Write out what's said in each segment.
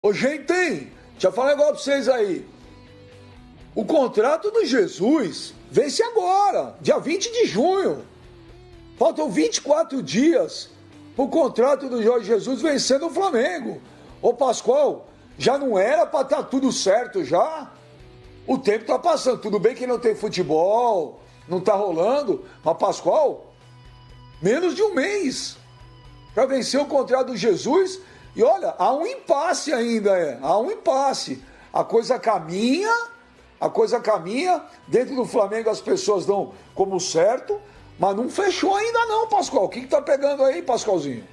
Ô, gente, deixa eu falar um negócio pra vocês aí. O contrato do Jesus vence agora, dia 20 de junho. Faltam 24 dias pro contrato do Jorge Jesus vencendo o Flamengo. Ô, Pascoal, já não era pra estar tudo certo já? O tempo tá passando. Tudo bem que não tem futebol, não tá rolando, mas, Pascoal, menos de um mês pra vencer o contrato do Jesus. E olha, há um impasse ainda, há um impasse. A coisa caminha, dentro do Flamengo as pessoas dão como certo, mas não fechou ainda não, Pascoal. O que tá pegando aí, Pascoalzinho?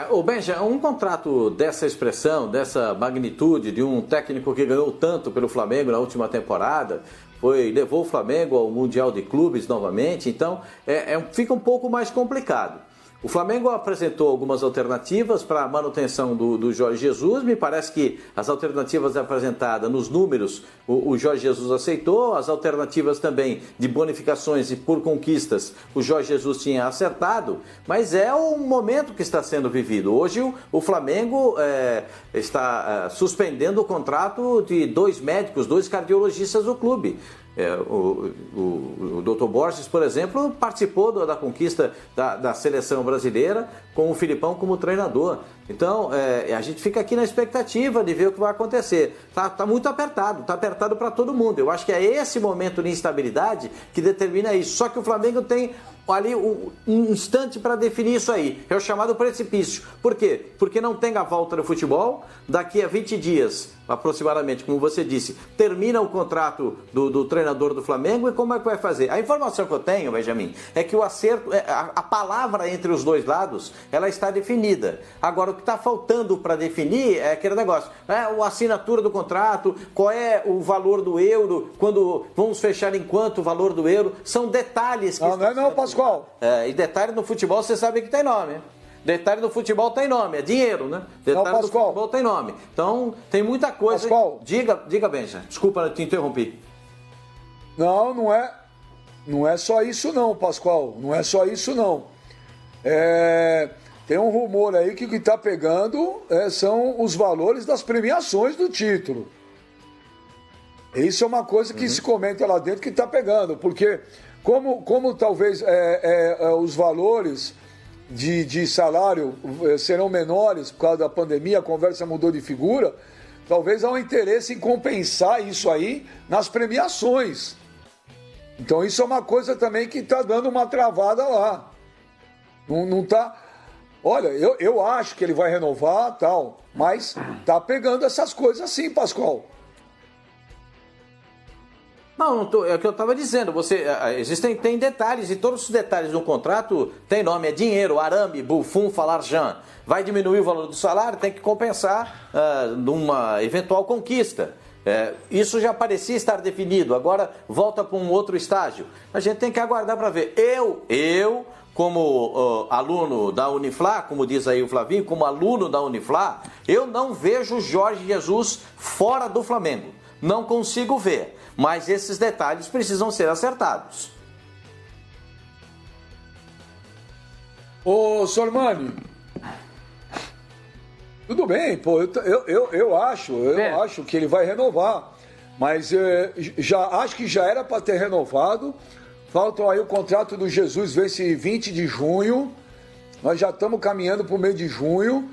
O Benja, um contrato dessa expressão, dessa magnitude, de um técnico que ganhou tanto pelo Flamengo na última temporada, levou o Flamengo ao Mundial de Clubes novamente, então fica um pouco mais complicado. O Flamengo apresentou algumas alternativas para a manutenção do Jorge Jesus. Me parece que as alternativas apresentadas nos números, o Jorge Jesus aceitou. As alternativas também de bonificações e por conquistas, o Jorge Jesus tinha acertado. Mas é o momento que está sendo vivido. Hoje o Flamengo está suspendendo o contrato de 2 médicos, 2 cardiologistas do clube. O Dr. Borges, por exemplo, participou da conquista da seleção brasileira com o Filipão como treinador. Então, a gente fica aqui na expectativa de ver o que vai acontecer. Tá muito apertado, tá apertado para todo mundo. Eu acho que é esse momento de instabilidade que determina isso. Só que o Flamengo tem ali um instante para definir isso aí. É o chamado precipício. Por quê? Porque não tem a volta do futebol. Daqui a 20 dias, aproximadamente, como você disse, termina o contrato do treinador do Flamengo. E como é que vai fazer? A informação que eu tenho, Benjamin, é que o acerto, a palavra entre os dois lados, ela está definida. Agora, o que está faltando para definir é aquele negócio, a assinatura do contrato, qual é o valor do euro, quando vamos fechar em quanto o valor do euro, são detalhes que... Não, Pascoal. E detalhe no futebol, você sabe que tem nome. Detalhe do futebol tem nome, é dinheiro, né? Detalhe do futebol tem nome. Então, tem muita coisa... Pascoal. Diga, Benja. Desculpa, te interrompi. Não é só isso não, Pascoal. Não é só isso não. Tem um rumor aí que o que está pegando são os valores das premiações do título. Isso é uma coisa que se comenta lá dentro que está pegando, porque como talvez os valores de salário serão menores por causa da pandemia, a conversa mudou de figura, talvez há um interesse em compensar isso aí nas premiações. Então isso é uma coisa também que está dando uma travada lá. Não está... Olha, eu acho que ele vai renovar, tal, mas tá pegando essas coisas assim, Pascoal. É o que eu estava dizendo. Tem detalhes, e todos os detalhes do contrato tem nome, é dinheiro, arame, buffum, falarjan. Vai diminuir o valor do salário, tem que compensar numa eventual conquista. Isso já parecia estar definido, agora volta para um outro estágio. A gente tem que aguardar para ver. Eu como aluno da Uniflá, como diz aí o Flavinho, como aluno da Uniflá, eu não vejo Jorge Jesus fora do Flamengo. Não consigo ver. Mas esses detalhes precisam ser acertados. Ô, Sormani, tudo bem, pô, eu acho que ele vai renovar, mas acho que já era para ter renovado. Faltam aí o contrato do Jesus, vence 20 de junho, nós já estamos caminhando para o mês de junho,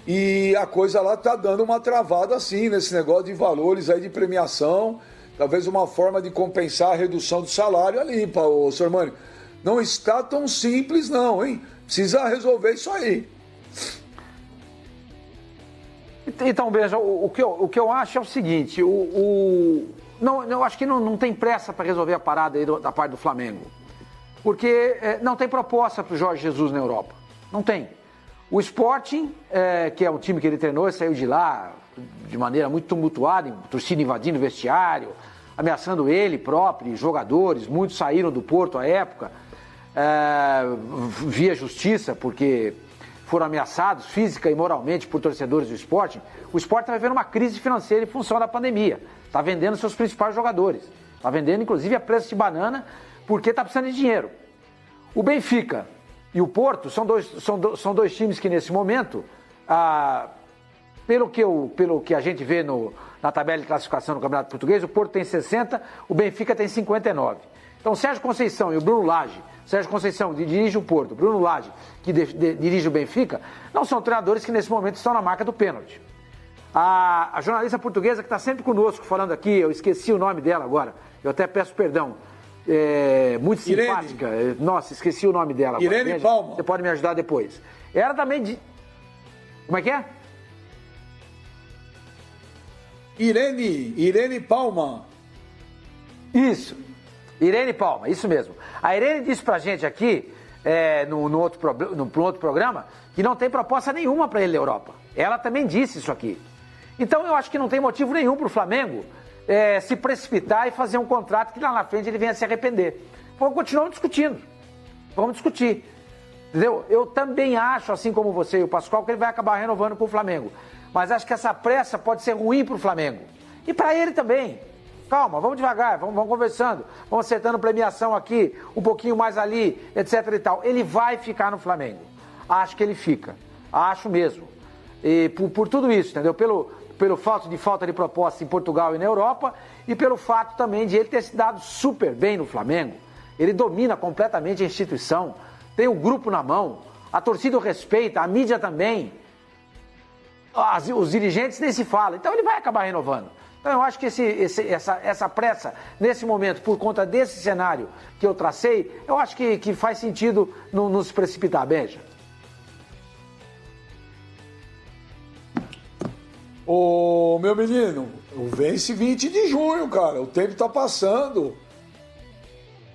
e a coisa lá está dando uma travada assim, nesse negócio de valores aí de premiação, talvez uma forma de compensar a redução do salário ali, ô Sormani. Não está tão simples não, hein? Precisa resolver isso aí. Então, Benja, o que eu acho é o seguinte, eu acho que não tem pressa para resolver a parada aí da parte do Flamengo, porque não tem proposta para o Jorge Jesus na Europa, não tem. O Sporting, que é o time que ele treinou, ele saiu de lá de maneira muito tumultuada, torcida invadindo o vestiário, ameaçando ele próprio, jogadores, muitos saíram do Porto à época, via justiça, porque foram ameaçados física e moralmente por torcedores do Sporting. O Sporting está vivendo uma crise financeira em função da pandemia, está vendendo seus principais jogadores, está vendendo inclusive a preço de banana, porque está precisando de dinheiro. O Benfica e o Porto são dois times que nesse momento Pelo que a gente vê na tabela de classificação do Campeonato Português, o Porto tem 60, o Benfica tem 59. Então, Sérgio Conceição e o Bruno Lage, Sérgio Conceição, que dirige o Porto, Bruno Lage, que dirige o Benfica, não são treinadores que nesse momento estão na marca do pênalti. A jornalista portuguesa que está sempre conosco falando aqui, eu esqueci o nome dela agora, eu até peço perdão, muito simpática, nossa, esqueci o nome dela agora. Irene Palma. Você pode me ajudar depois. Ela também... Como é que é? Irene Palma. Isso, Irene Palma, isso mesmo. A Irene disse pra gente aqui, no outro programa, que não tem proposta nenhuma para ele na Europa. Ela também disse isso aqui. Então eu acho que não tem motivo nenhum para o Flamengo se precipitar e fazer um contrato que lá na frente ele venha se arrepender. Vamos continuar discutindo. Vamos discutir. Entendeu? Eu também acho, assim como você e o Pascoal, que ele vai acabar renovando com o Flamengo. Mas acho que essa pressa pode ser ruim para o Flamengo. E para ele também. Calma, vamos devagar, vamos conversando, vamos acertando premiação aqui, um pouquinho mais ali, etc e tal. Ele vai ficar no Flamengo. Acho que ele fica. Acho mesmo. E por tudo isso, entendeu? Pelo fato de proposta em Portugal e na Europa e pelo fato também de ele ter se dado super bem no Flamengo. Ele domina completamente a instituição, tem o grupo na mão, a torcida o respeita, a mídia também. Os dirigentes nem se falam, então ele vai acabar renovando. Então eu acho que essa pressa, nesse momento, por conta desse cenário que eu tracei, eu acho que faz sentido não se precipitar, Benja. Ô, meu menino, vence 20 de junho, cara, o tempo tá passando.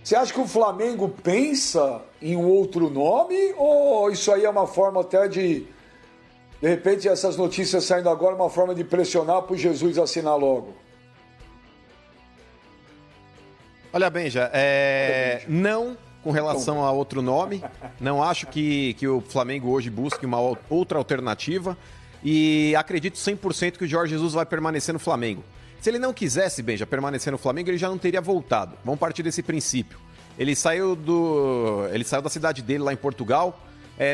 Você acha que o Flamengo pensa em um outro nome ou isso aí é uma forma até de repente, essas notícias saindo agora, uma forma de pressionar para o Jesus assinar logo? Olha, Benja, não com relação a outro nome. Não acho que o Flamengo hoje busque uma outra alternativa. E acredito 100% que o Jorge Jesus vai permanecer no Flamengo. Se ele não quisesse, Benja, permanecer no Flamengo, ele já não teria voltado. Vamos partir desse princípio. Ele saiu da cidade dele lá em Portugal,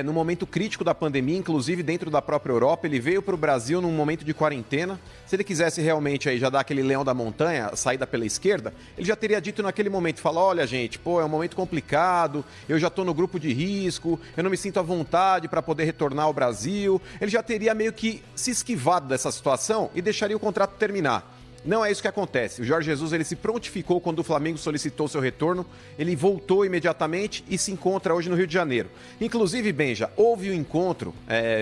no momento crítico da pandemia, inclusive dentro da própria Europa. Ele veio para o Brasil num momento de quarentena. Se ele quisesse realmente aí já dar aquele leão da montanha, saída pela esquerda, ele já teria dito naquele momento, olha gente, é um momento complicado, eu já estou no grupo de risco, eu não me sinto à vontade para poder retornar ao Brasil. Ele já teria meio que se esquivado dessa situação e deixaria o contrato terminar. Não é isso que acontece. O Jorge Jesus ele se prontificou quando o Flamengo solicitou seu retorno, ele voltou imediatamente e se encontra hoje no Rio de Janeiro. Inclusive, Benja, houve um encontro,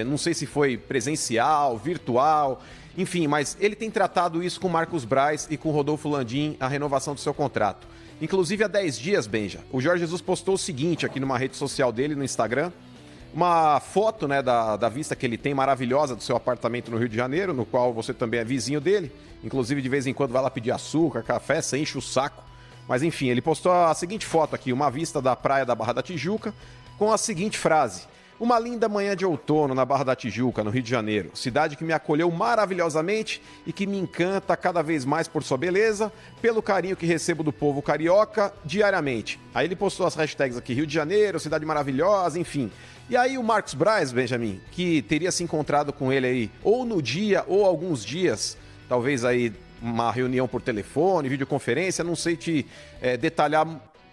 não sei se foi presencial, virtual, enfim, mas ele tem tratado isso com Marcos Braz e com Rodolfo Landim, a renovação do seu contrato. Inclusive, há 10 dias, Benja, o Jorge Jesus postou o seguinte aqui numa rede social dele, no Instagram, uma foto da vista que ele tem maravilhosa do seu apartamento no Rio de Janeiro, no qual você também é vizinho dele. Inclusive, de vez em quando vai lá pedir açúcar, café, você enche o saco. Mas enfim, ele postou a seguinte foto aqui, uma vista da praia da Barra da Tijuca, com a seguinte frase: uma linda manhã de outono na Barra da Tijuca, no Rio de Janeiro. Cidade que me acolheu maravilhosamente e que me encanta cada vez mais por sua beleza, pelo carinho que recebo do povo carioca diariamente. Aí ele postou as hashtags aqui, Rio de Janeiro, cidade maravilhosa, enfim. E aí o Marcos Braz, Benjamin, que teria se encontrado com ele aí, ou no dia, ou alguns dias, talvez aí uma reunião por telefone, videoconferência, não sei te detalhar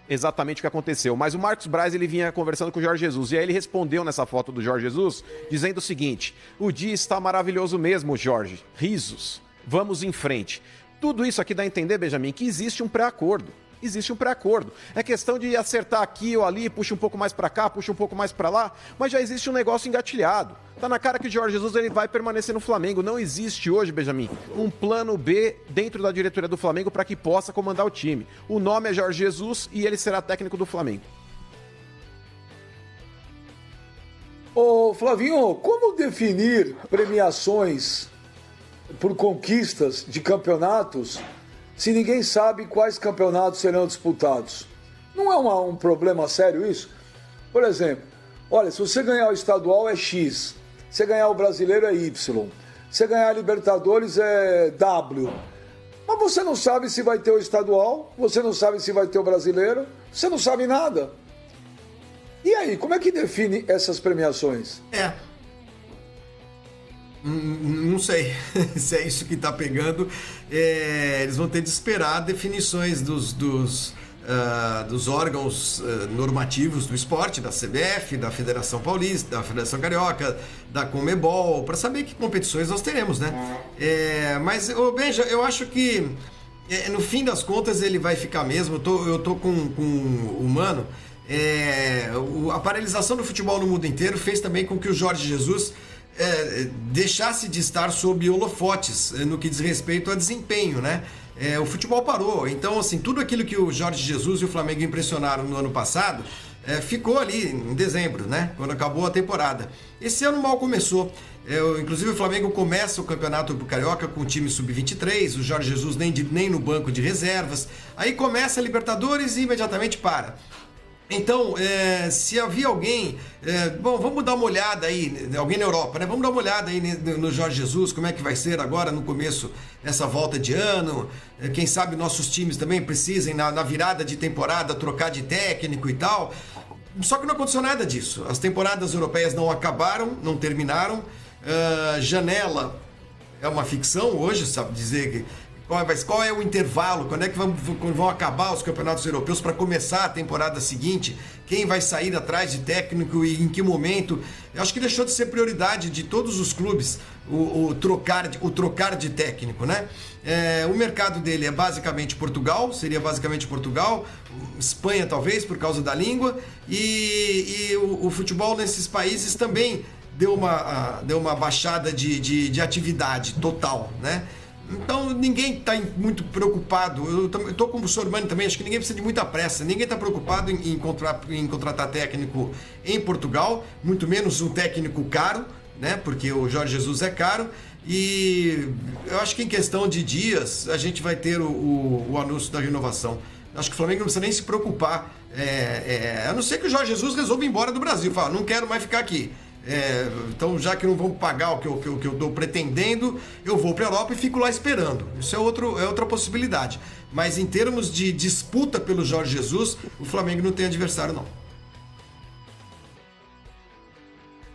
exatamente o que aconteceu, mas o Marcos Braz ele vinha conversando com o Jorge Jesus, e aí ele respondeu nessa foto do Jorge Jesus, dizendo o seguinte: o dia está maravilhoso mesmo, Jorge, risos, vamos em frente. Tudo isso aqui dá a entender, Benjamin, que existe um pré-acordo. Existe um pré-acordo. É questão de acertar aqui ou ali, puxa um pouco mais para cá, puxa um pouco mais para lá, mas já existe um negócio engatilhado. Tá na cara que o Jorge Jesus ele vai permanecer no Flamengo. Não existe hoje, Benjamin, um plano B dentro da diretoria do Flamengo para que possa comandar o time. O nome é Jorge Jesus e ele será técnico do Flamengo. Ô Flavinho, como definir premiações por conquistas de campeonatos se ninguém sabe quais campeonatos serão disputados? Não é um problema sério isso? Por exemplo, olha, se você ganhar o estadual é X, se você ganhar o brasileiro é Y, se você ganhar a Libertadores é W. Mas você não sabe se vai ter o estadual, você não sabe se vai ter o brasileiro, você não sabe nada. E aí, como é que define essas premiações? Não sei se é isso que está pegando. Eles vão ter de esperar definições dos órgãos normativos do esporte, da CBF, da Federação Paulista, da Federação Carioca, da Conmebol, para saber que competições nós teremos, né? Mas, Benja, eu acho que no fim das contas ele vai ficar mesmo. Eu tô com o Mano. A paralisação do futebol no mundo inteiro fez também com que o Jorge Jesus deixasse de estar sob holofotes no que diz respeito a desempenho, né? O futebol parou, então assim, tudo aquilo que o Jorge Jesus e o Flamengo impressionaram no ano passado ficou ali em dezembro, né? Quando acabou a temporada. Esse ano mal começou. Inclusive o Flamengo começa o campeonato Carioca com o time sub-23, o Jorge Jesus nem no banco de reservas. Aí começa a Libertadores e imediatamente para. Então, se havia alguém... vamos dar uma olhada aí, alguém na Europa, né? Vamos dar uma olhada aí no Jorge Jesus, como é que vai ser agora no começo dessa volta de ano. Quem sabe nossos times também precisem, na virada de temporada, trocar de técnico e tal. Só que não aconteceu nada disso. As temporadas europeias não acabaram, não terminaram. Janela é uma ficção hoje, sabe dizer que... Qual é o intervalo? Quando é que vão acabar os campeonatos europeus para começar a temporada seguinte? Quem vai sair atrás de técnico e em que momento? Eu acho que deixou de ser prioridade de todos os clubes o trocar de técnico, né? O mercado dele é basicamente Portugal, Espanha talvez por causa da língua, e o futebol nesses países também deu uma baixada de atividade total, né? Então ninguém está muito preocupado. Eu estou com o professor Mano também, acho que ninguém precisa de muita pressa. Ninguém está preocupado em contratar técnico em Portugal, muito menos um técnico caro, né? Porque o Jorge Jesus é caro. E eu acho que em questão de dias a gente vai ter o anúncio da renovação. Acho que o Flamengo não precisa nem se preocupar. A não ser que o Jorge Jesus resolva ir embora do Brasil. Fala, não quero mais ficar aqui. Então, já que não vão pagar o que eu estou pretendendo, eu vou para a Europa e fico lá esperando. Isso é outra possibilidade. Mas em termos de disputa pelo Jorge Jesus, o Flamengo não tem adversário, não.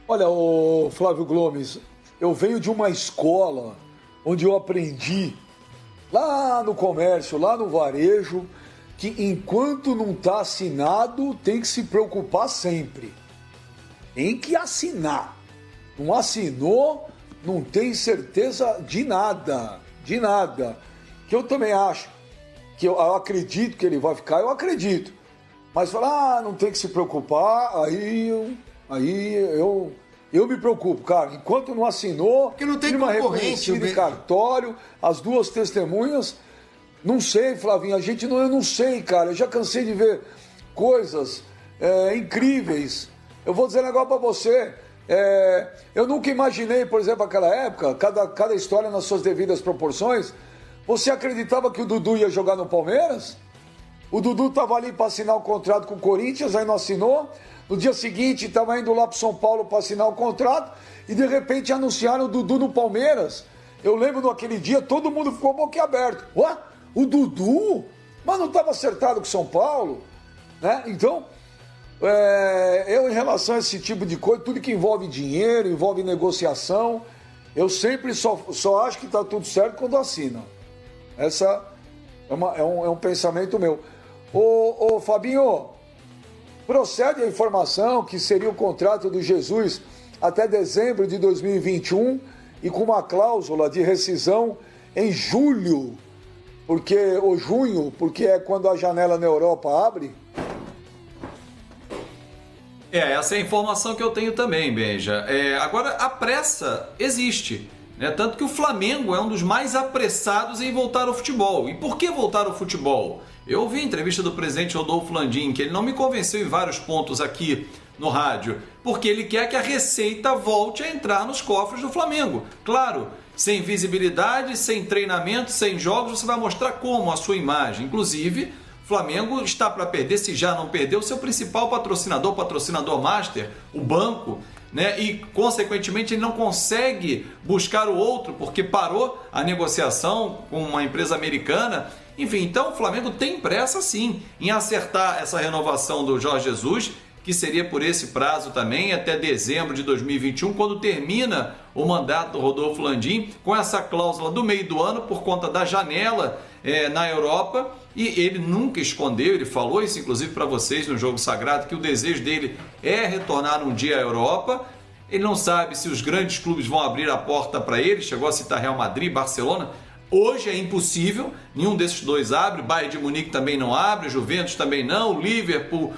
Olha, o Flávio Gomes, eu venho de uma escola onde eu aprendi, lá no comércio, lá no varejo, que enquanto não está assinado, tem que se preocupar sempre. Tem que assinar. Não assinou, não tem certeza de nada. De nada. Que eu também acho, que eu acredito que ele vai ficar, eu acredito. Mas falar, não tem que se preocupar, aí eu me preocupo, cara. Enquanto não assinou, porque não tem firma concorrente reconhecida em cartório, as duas testemunhas, não sei, Flavinho, eu não sei, cara. Eu já cansei de ver coisas incríveis. Eu vou dizer um negócio pra você, eu nunca imaginei, por exemplo, naquela época, cada história nas suas devidas proporções. Você acreditava que o Dudu ia jogar no Palmeiras? O Dudu estava ali para assinar o contrato com o Corinthians, aí não assinou. No dia seguinte estava indo lá para São Paulo para assinar o contrato e de repente anunciaram o Dudu no Palmeiras. Eu lembro naquele dia, todo mundo ficou boquiaberto. Ué? O Dudu? Mas não estava acertado com São Paulo? Né? Então... eu, em relação a esse tipo de coisa, tudo que envolve dinheiro, envolve negociação, eu sempre só acho que está tudo certo quando assina. Essa é um pensamento meu. Ô Fabinho, procede a informação que seria o contrato do Jesus até dezembro de 2021 e com uma cláusula de rescisão em julho, junho, porque é quando a janela na Europa abre. Essa é a informação que eu tenho também, Benja. Agora, a pressa existe, né? Tanto que o Flamengo é um dos mais apressados em voltar ao futebol. E por que voltar ao futebol? Eu ouvi a entrevista do presidente Rodolfo Landim, que ele não me convenceu em vários pontos aqui no rádio, porque ele quer que a receita volte a entrar nos cofres do Flamengo. Claro, sem visibilidade, sem treinamento, sem jogos, você vai mostrar como a sua imagem. Inclusive... Flamengo está para perder, se já não perdeu, seu principal patrocinador master, o banco, né? E, consequentemente, ele não consegue buscar o outro, porque parou a negociação com uma empresa americana. Enfim, então o Flamengo tem pressa, sim, em acertar essa renovação do Jorge Jesus, que seria por esse prazo também, até dezembro de 2021, quando termina o mandato do Rodolfo Landim, com essa cláusula do meio do ano por conta da janela na Europa, e ele nunca escondeu, ele falou isso inclusive para vocês no Jogo Sagrado, que o desejo dele é retornar um dia à Europa. Ele não sabe se os grandes clubes vão abrir a porta para ele, chegou a citar Real Madrid, Barcelona. Hoje é impossível, nenhum desses dois abre, Bayern de Munique também não abre, Juventus também não, Liverpool,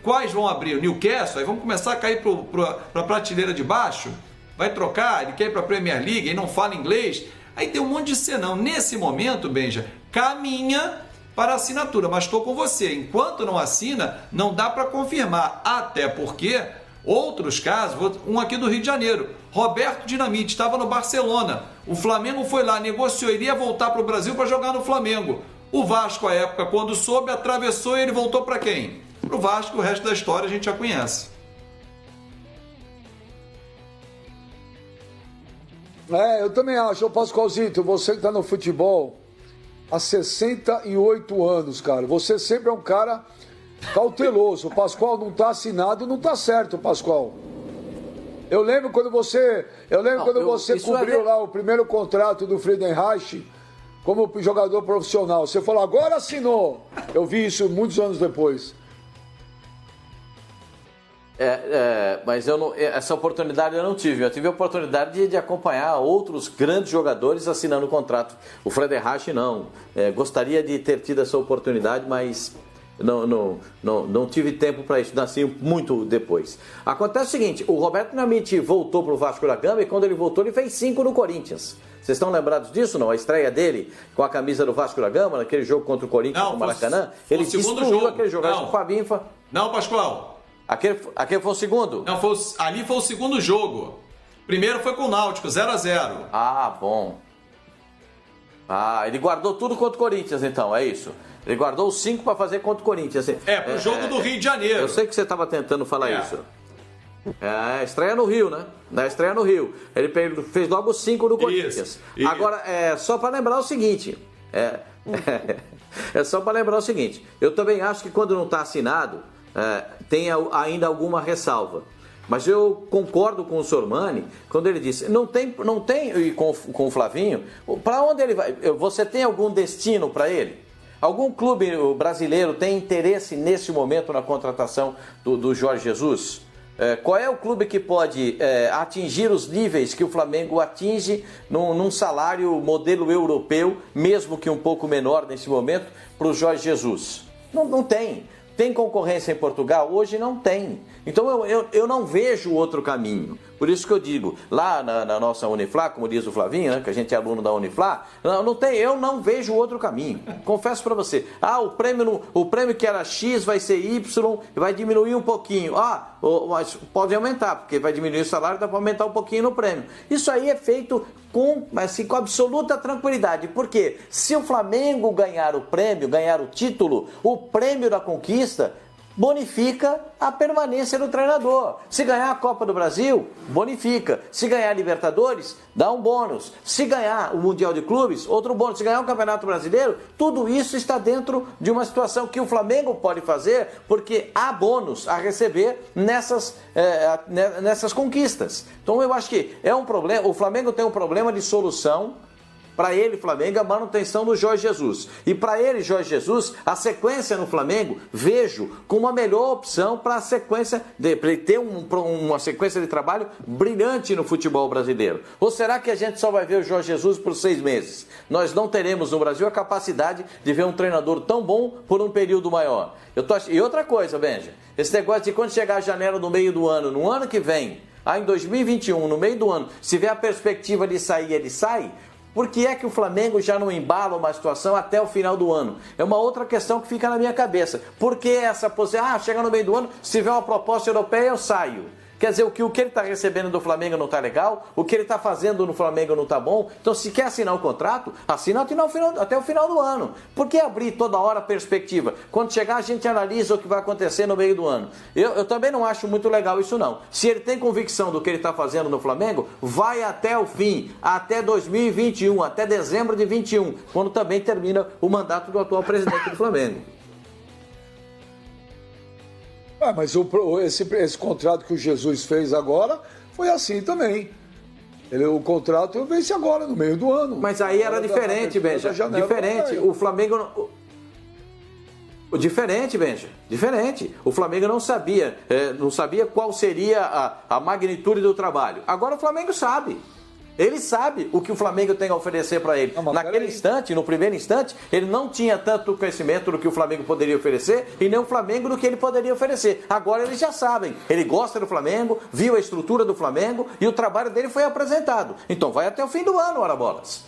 quais vão abrir? O Newcastle, aí vamos começar a cair para a prateleira de baixo, vai trocar, ele quer ir para a Premier League, aí não fala inglês, aí tem um monte de senão. Nesse momento, Benja, caminha para a assinatura, mas estou com você, enquanto não assina, não dá para confirmar, até porque outros casos, um aqui do Rio de Janeiro, Roberto Dinamite estava no Barcelona, o Flamengo foi lá, negociou, iria voltar para o Brasil para jogar no Flamengo. O Vasco, à época, quando soube, atravessou e ele voltou para quem? Para o Vasco, o resto da história a gente já conhece. Eu também acho. Ô Pascoalzito, você que está no futebol há 68 anos, cara, você sempre é um cara cauteloso. O Pascoal não está assinado, não está certo, Pascoal. Eu lembro quando você cobriu lá o primeiro contrato do Friedenreich como jogador profissional. Você falou, agora assinou. Eu vi isso muitos anos depois. Mas essa oportunidade eu não tive. Eu tive a oportunidade de acompanhar outros grandes jogadores assinando o contrato. O Friedenreich não. Gostaria de ter tido essa oportunidade, mas não tive tempo para isso, nasci muito depois. Acontece o seguinte, o Roberto Dinamite voltou para o Vasco da Gama e quando ele voltou ele fez 5 no Corinthians. Vocês estão lembrados disso, não? A estreia dele com a camisa do Vasco da Gama, naquele jogo contra o Corinthians no Maracanã, ele destruiu aquele jogo. Acho que o Fabinho Não, Pascoal. Aquele foi o segundo? Não, ali foi o segundo jogo. Primeiro foi com o Náutico, 0-0. Ah, bom. Ele guardou tudo contra o Corinthians, então, é isso. Ele guardou os 5 para fazer contra o Corinthians. Pro jogo do Rio de Janeiro. Eu sei que você estava tentando falar isso. Estreia no Rio, né? Na estreia no Rio. Ele fez logo 5 no Corinthians. Isso. Agora, só para lembrar o seguinte. Só para lembrar o seguinte. Eu também acho que quando não está assinado, tem ainda alguma ressalva. Mas eu concordo com o Sormani quando ele disse, não tem e com o Flavinho, para onde ele vai? Você tem algum destino para ele? Algum clube brasileiro tem interesse nesse momento na contratação do Jorge Jesus? Qual é o clube que pode atingir os níveis que o Flamengo atinge num salário modelo europeu, mesmo que um pouco menor nesse momento, para o Jorge Jesus? Não tem. Tem concorrência em Portugal? Hoje não tem. Então eu não vejo outro caminho. Por isso que eu digo, lá na nossa Uniflá, como diz o Flavinho, né, que a gente é aluno da Uniflá, eu não vejo outro caminho. Confesso para você. O prêmio que era X vai ser Y, vai diminuir um pouquinho. Mas pode aumentar, porque vai diminuir o salário, dá para aumentar um pouquinho no prêmio. Isso aí é feito com absoluta tranquilidade. Porque se o Flamengo ganhar o prêmio, ganhar o título, o prêmio da conquista bonifica a permanência do treinador. Se ganhar a Copa do Brasil, bonifica. Se ganhar a Libertadores, dá um bônus. Se ganhar o Mundial de Clubes, outro bônus. Se ganhar o Campeonato Brasileiro, tudo isso está dentro de uma situação que o Flamengo pode fazer, porque há bônus a receber nessas conquistas. Então eu acho que é um problema. O Flamengo tem um problema de solução. Para ele, Flamengo, a manutenção do Jorge Jesus. E para ele, Jorge Jesus, a sequência no Flamengo, vejo como a melhor opção para a sequência, para ele ter uma sequência de trabalho brilhante no futebol brasileiro. Ou será que a gente só vai ver o Jorge Jesus por 6 meses? Nós não teremos no Brasil a capacidade de ver um treinador tão bom por um período maior. E outra coisa, Benja, esse negócio de quando chegar a janela no meio do ano, no ano que vem, em 2021, no meio do ano, se vier a perspectiva de sair, ele sai. Por que é que o Flamengo já não embala uma situação até o final do ano? É uma outra questão que fica na minha cabeça. Por que essa posição? Chega no meio do ano, se tiver uma proposta europeia, eu saio. Quer dizer, o que ele está recebendo do Flamengo não está legal, o que ele está fazendo no Flamengo não está bom. Então, se quer assinar o contrato, assina até o final do ano. Por que abrir toda hora a perspectiva? Quando chegar, a gente analisa o que vai acontecer no meio do ano. Eu também não acho muito legal isso, não. Se ele tem convicção do que ele está fazendo no Flamengo, vai até o fim, até 2021, até dezembro de 2021, quando também termina o mandato do atual presidente do Flamengo. Mas esse contrato que o Jesus fez agora foi assim também. O contrato vence agora, no meio do ano. Mas aí era diferente, Benja. Diferente. O Flamengo... Diferente, Benja. Diferente. O Flamengo não sabia qual seria a magnitude do trabalho. Agora o Flamengo sabe. Ele sabe o que o Flamengo tem a oferecer para ele. Naquele instante, no primeiro instante, ele não tinha tanto conhecimento do que o Flamengo poderia oferecer e nem o Flamengo do que ele poderia oferecer. Agora eles já sabem. Ele gosta do Flamengo, viu a estrutura do Flamengo e o trabalho dele foi apresentado. Então vai até o fim do ano, ora bolas.